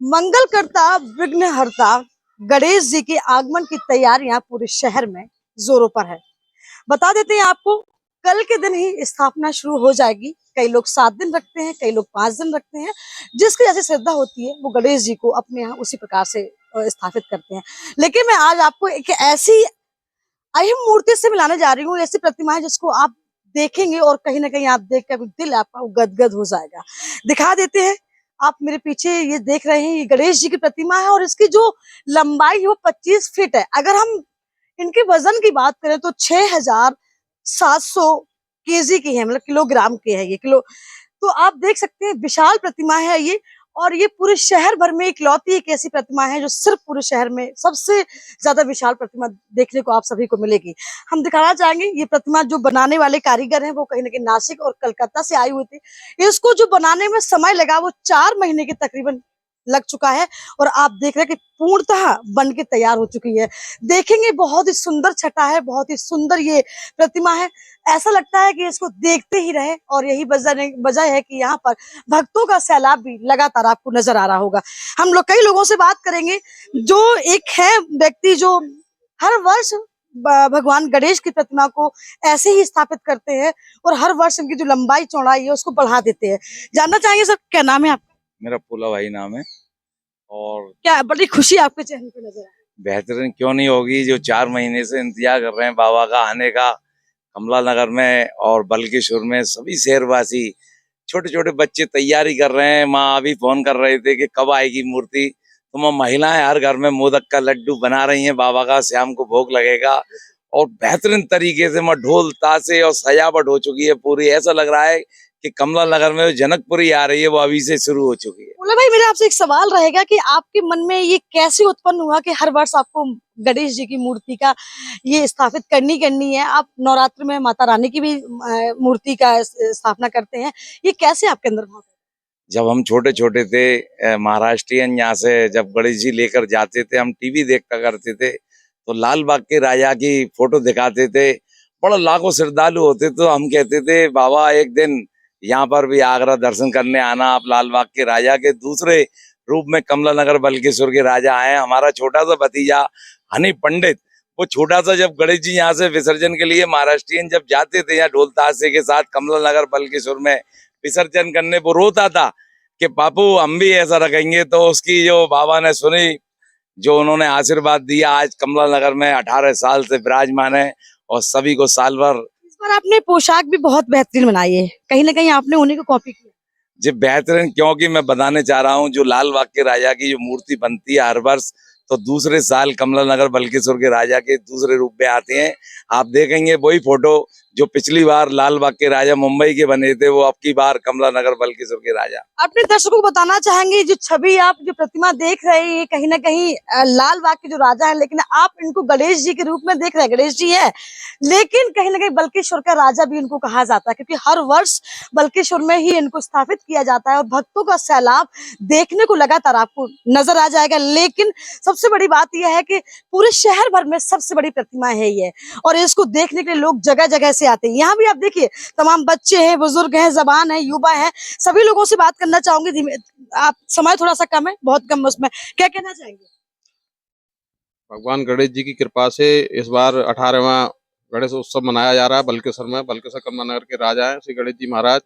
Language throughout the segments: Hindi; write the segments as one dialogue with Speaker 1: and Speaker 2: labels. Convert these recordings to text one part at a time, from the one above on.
Speaker 1: मंगलकर्ता विघ्नहर्ता गणेश जी के आगमन की तैयारियां पूरे शहर में जोरों पर है। बता देते हैं आपको, कल के दिन ही स्थापना शुरू हो जाएगी। कई लोग 7 दिन रखते हैं, कई लोग 5 दिन रखते हैं। जिसकी जैसी श्रद्धा होती है वो गणेश जी को अपने यहाँ उसी प्रकार से स्थापित करते हैं। लेकिन मैं आज आपको एक ऐसी अहिम मूर्ति से मिलाने जा रही हूँ, ऐसी प्रतिमा है जिसको आप देखेंगे और कहीं ना कहीं आप देख कर दिल आपका गदगद हो जाएगा। दिखा देते हैं। आप मेरे पीछे ये देख रहे हैं, ये गणेश जी की प्रतिमा है और इसकी जो लंबाई है वो 25 फीट है। अगर हम इनके वजन की बात करें तो 6,700 केजी की है, मतलब किलोग्राम की है ये किलो। तो आप देख सकते हैं विशाल प्रतिमा है ये। और ये पूरे शहर भर में इकलौती एक ऐसी प्रतिमा है जो सिर्फ पूरे शहर में सबसे ज्यादा विशाल प्रतिमा देखने को आप सभी को मिलेगी। हम दिखाना चाहेंगे ये प्रतिमा जो बनाने वाले कारीगर हैं वो कहीं ना कहीं नासिक और कलकत्ता से आए हुए थे। इसको जो बनाने में समय लगा वो 4 महीने के तकरीबन लग चुका है। और आप देख रहे हैं कि पूर्णतः बन के तैयार हो चुकी है। देखेंगे बहुत ही सुंदर छटा है, बहुत ही सुंदर ये प्रतिमा है। ऐसा लगता है कि इसको देखते ही रहे। और यही वजह है कि यहाँ पर भक्तों का सैलाब भी लगातार आपको नजर आ रहा होगा। हम लोग कई लोगों से बात करेंगे। जो एक है व्यक्ति जो हर वर्ष भगवान गणेश की प्रतिमा को ऐसे ही स्थापित करते हैं और हर वर्ष इनकी जो लंबाई चौड़ाई है उसको बढ़ा देते हैं। जानना चाहेंगे सर, क्या नाम है आपका?
Speaker 2: मेरा फूला भाई नाम है। और
Speaker 1: क्या बड़ी खुशी आपके चेहरे पे नजर है?
Speaker 2: बेहतरीन क्यों नहीं होगी, जो 4 महीने से इंतजार कर रहे हैं बाबा का आने का। कमला नगर में और बल्केश्वर में सभी शहरवासी, छोटे छोटे बच्चे तैयारी कर रहे हैं। माँ अभी फोन कर रहे थे कि कब आएगी मूर्ति। तो माँ महिलाएं हर घर में मोदक का लड्डू बना रही हैं बाबा का, शाम को भोग लगेगा। और बेहतरीन तरीके से माँ ढोल ताशे और सजावट हो चुकी है पूरी। ऐसा लग रहा है कि कमला नगर में जो जनकपुरी आ रही है वो अभी से शुरू हो चुकी है।
Speaker 1: बोले भाई, मेरा आपसे एक सवाल रहेगा कि आपके मन में ये कैसे उत्पन्न हुआ कि हर वर्ष आपको गणेश जी की मूर्ति का ये स्थापित करनी है। आप नवरात्र में माता रानी की भी मूर्ति का स्थापना करते हैं। ये कैसे आपके अंदर भाव?
Speaker 2: जब हम छोटे छोटे थे, महाराष्ट्रियन यहाँ से जब गणेश जी लेकर जाते थे, हम टीवी देखता करते थे तो लाल बाग के राजा की फोटो दिखाते थे। बड़ा लाखों श्रद्धालु होते तो हम कहते थे बाबा एक दिन यहाँ पर भी आगरा दर्शन करने आना। आप लाल बाग के राजा के दूसरे रूप में कमला नगर बल्केश्वर के राजा आए। हमारा छोटा सा भतीजा हनी पंडित, वो छोटा सा जब गणेश जी यहाँ से विसर्जन के लिए महाराष्ट्रियन जब जाते थे यहाँ ढोल ताशे के साथ कमला नगर बल्केश्वर में विसर्जन करने, वो रोता था कि बापू हम भी ऐसा रखेंगे। तो उसकी जो बाबा ने सुनी, जो उन्होंने आशीर्वाद दिया, आज कमला नगर में 18 साल से विराजमान है और सभी को साल भर।
Speaker 1: इस बार आपने पोशाक भी बहुत बेहतरीन बनाई है, कहीं ना कहीं आपने उन्हीं को कॉपी किया।
Speaker 2: जी बेहतरीन, क्योंकि मैं बताने चाह रहा हूँ जो लाल बाग के राजा की जो मूर्ति बनती है हर वर्ष, तो दूसरे साल कमला नगर बल्केश्वर के राजा के दूसरे रूप में आते हैं। आप देखेंगे वही फोटो जो पिछली बार लाल बाग के राजा मुंबई के बने थे, वो अब की बार कमला नगर बल्केश्वर के राजा।
Speaker 1: अपने दर्शकों को बताना चाहेंगे जो छवि आप जो प्रतिमा देख रहे हैं कहीं ना कहीं लाल बाग के जो राजा है, लेकिन आप इनको गणेश जी के रूप में देख रहे हैं। गणेश जी है लेकिन कहीं ना कहीं बल्केश्वर का राजा भी इनको कहा जाता है, क्योंकि हर वर्ष बल्केश्वर में ही इनको स्थापित किया जाता है और भक्तों का सैलाब देखने को लगातार आपको नजर आ जाएगा। लेकिन सबसे बड़ी बात यह है कि पूरे शहर भर में सबसे बड़ी प्रतिमा है ये, और इसको देखने के लिए लोग जगह जगह से आते हैं। यहाँ भी आप देखिए तमाम बच्चे हैं, बुजुर्ग हैं, जवान है, युवा है, सभी लोगों से बात करना चाहूंगी। धीमे, आप समय थोड़ा सा कम है, बहुत कम उसमें, क्या कहना चाहेंगे?
Speaker 3: भगवान गणेश जी की कृपा से इस बार 18वां गणेश उत्सव मनाया जा रहा है बल्केश्वर में। बल्केश्वर कमला नगर के राजा हैं श्री गणेश जी महाराज,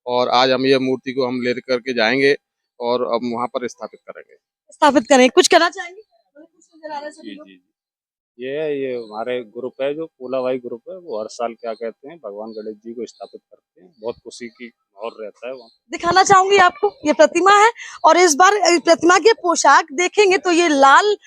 Speaker 3: और आज हम ये मूर्ति को हम ले करके जाएंगे और अब वहां पर स्थापित करेंगे।
Speaker 1: स्थापित करें, कुछ कहना चाहेंगे? कुछ नजर आ रहा है सभी
Speaker 4: जी
Speaker 1: लोग।
Speaker 4: जी ये हमारे ग्रुप है, जो फूला भाई ग्रुप है, वो हर साल क्या कहते हैं भगवान गणेश जी को स्थापित करते हैं। बहुत खुशी की माहौल रहता है वहाँ।
Speaker 1: दिखाना चाहूंगी आपको, ये प्रतिमा है और इस बार प्रतिमा की पोशाक देखेंगे तो ये लाल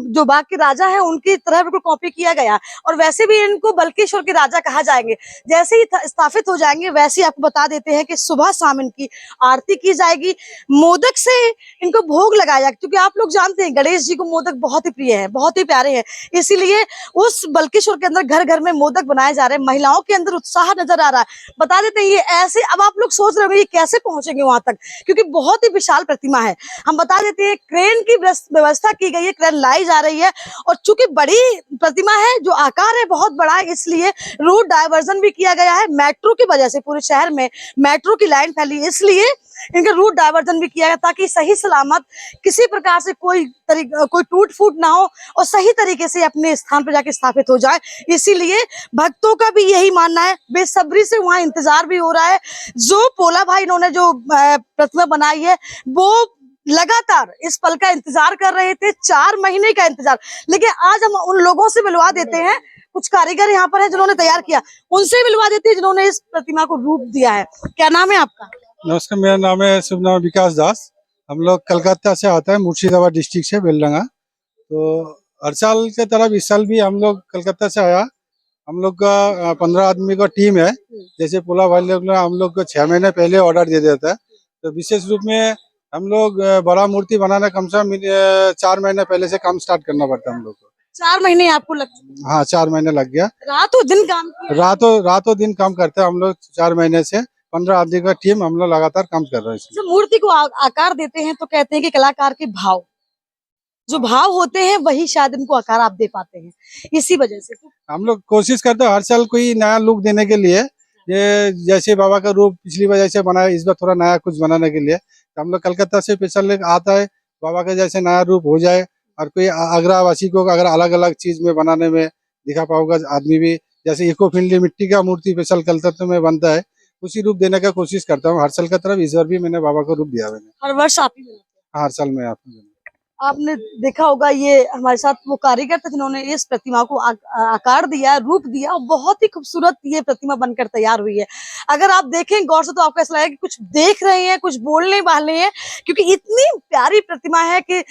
Speaker 1: जो बाग के राजा है उनकी तरह बिल्कुल कॉपी किया गया। और वैसे भी इनको बल्केश्वर के राजा कहा जाएंगे। जैसे ही स्थापित हो जाएंगे वैसे ही आपको बता देते हैं कि सुबह शाम इनकी आरती की जाएगी। मोदक से इनको भोग लगाया जाएगा, क्योंकि आप लोग जानते हैं गणेश जी को मोदक बहुत ही प्रिय है, बहुत ही प्यारे हैं। इसीलिए उस बल्केश्वर के अंदर घर घर में मोदक बनाए जा रहे हैं। महिलाओं के अंदर उत्साह नजर आ रहा है। बता देते हैं ये ऐसे, अब आप लोग सोच रहे होंगे ये कैसे पहुंचेंगे वहां तक, क्योंकि बहुत ही विशाल प्रतिमा है। हम बता देते हैं क्रेन की व्यवस्था की गई है, क्रेन लाई जा रही है। और चूंकि बड़ी प्रतिमा है, जो आकार है बहुत बड़ा है, इसलिए रूट डायवर्जन भी किया गया है। मेट्रो की वजह से पूरे शहर में मेट्रो की लाइन फैली, इसलिए इनका रूट डायवर्जन भी किया गया ताकि सही सलामत किसी प्रकार से कोई टूट फूट ना हो और सही तरीके से अपने स्थान पर जाके स्थापित हो जाए। इसीलिए भक्तों का भी यही मानना है, बेसब्री से वहां इंतजार भी हो रहा है। जो पोला भाई इन्होंने जो प्रतिमा बनाई है वो लगातार इस पल का इंतजार कर रहे थे, 4 महीने का इंतजार। लेकिन आज हम उन लोगों से मिलवा देते हैं, कुछ कारीगर यहाँ पर है जिन्होंने तैयार किया, उनसे मिलवा देते हैं जिन्होंने इस प्रतिमा को रूप दिया है। क्या नाम है आपका?
Speaker 5: नमस्कार, मेरा नाम है शुभ नाम विकास दास। हम लोग कलकत्ता से आता है, मुर्शिदाबाद डिस्ट्रिक्ट से, बेलडंगा। तो हर साल के तरफ इस साल भी हम लोग कलकत्ता से आया। हम लोग का 15 आदमी का टीम है। जैसे पोला भाई लोग हम लोग को 6 महीने पहले ऑर्डर दे देता है। तो विशेष रूप में हम लोग बड़ा मूर्ति बनाना कम से कम 4 महीने पहले से काम स्टार्ट करना पड़ता है हम लोग को।
Speaker 1: 4 महीने आपको लग?
Speaker 5: हाँ, 4 महीने लग गया।
Speaker 1: रातों दिन काम किया?
Speaker 5: रातों दिन काम करते हैं हम लोग 4 महीने से। 15 आदमी का टीम हम लोग लगातार काम कर रहे हैं।
Speaker 1: जब मूर्ति को आकार देते हैं तो कहते हैं कि कलाकार के भाव, जो भाव होते हैं वही शायद इनको आकार आप दे पाते हैं। इसी वजह से
Speaker 5: हम लोग कोशिश करते हैं हर साल कोई नया लुक देने के लिए। ये जैसे बाबा का रूप पिछली बार जैसे बनाया, इस बार थोड़ा नया कुछ बनाने के लिए तो हम लोग कलकत्ता से स्पेशल आता है, बाबा का जैसे नया रूप हो जाए। और कोई आगरा वासी को अगर अलग अलग चीज में बनाने में दिखा पाओगा आदमी भी, जैसे इको फ्रेंडली मिट्टी का मूर्ति स्पेशल कलकत्ता में बनता है, उसी रूप देने का कोशिश करता हूँ हर साल की तरफ। इस बार भी मैंने बाबा को रूप दिया मैंने।
Speaker 1: हर वर्ष आप ही बनाते हैं?
Speaker 5: हर साल में
Speaker 1: आपने देखा होगा ये हमारे साथ वो कारीगर थे जिन्होंने इस प्रतिमा को आकार दिया, रूप दिया और बहुत ही खूबसूरत ये प्रतिमा बनकर तैयार हुई है। अगर आप देखें गौर से तो आपको ऐसा लगेगा कि कुछ देख रहे हैं, कुछ बोलने वाले हैं, क्योंकि इतनी प्यारी प्रतिमा है कि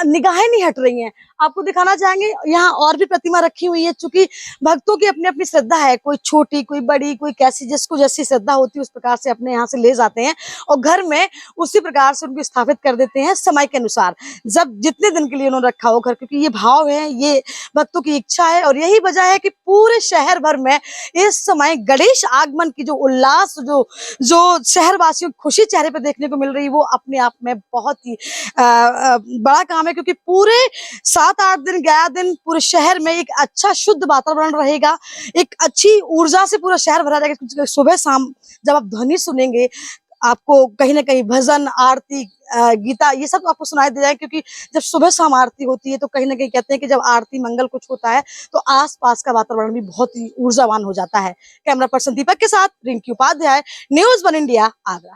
Speaker 1: निगाहें नहीं हट रही हैं। आपको दिखाना चाहेंगे यहाँ और भी प्रतिमा रखी हुई है, चूंकि भक्तों की अपनी अपनी श्रद्धा है, कोई छोटी कोई बड़ी, कोई कैसी, जिसको जैसी श्रद्धा होती है उस प्रकार से अपने यहाँ से ले जाते हैं और घर में उसी प्रकार से उनको स्थापित कर देते हैं समय के अनुसार, जब जितने दिन के लिए उन्होंने रखा हो घर। क्योंकि ये भाव है, ये भक्तों की इच्छा है और यही वजह है कि पूरे शहर भर में इस समय गणेश आगमन की जो उल्लास, जो शहरवासियों की खुशी चेहरे पे देखने को मिल रही है, वो अपने आप में बहुत ही बड़ा काम है। क्योंकि पूरे 7-8 दिन 11 दिन पूरे शहर में एक अच्छा शुद्ध वातावरण रहेगा, एक अच्छी ऊर्जा से पूरा शहर भरा रहेगा। सुबह शाम जब आप ध्वनि सुनेंगे, आपको कहीं ना कहीं भजन, आरती, गीता, ये सब आपको सुनाई दे जाए। क्योंकि जब सुबह शाम आरती होती है तो कहीं ना कहीं कहते हैं कि जब आरती मंगल कुछ होता है तो आसपास का वातावरण भी बहुत ही ऊर्जावान हो जाता है। कैमरा पर्सन दीपक के साथ रिंकी उपाध्याय, न्यूज़ 1 इंडिया, आगरा।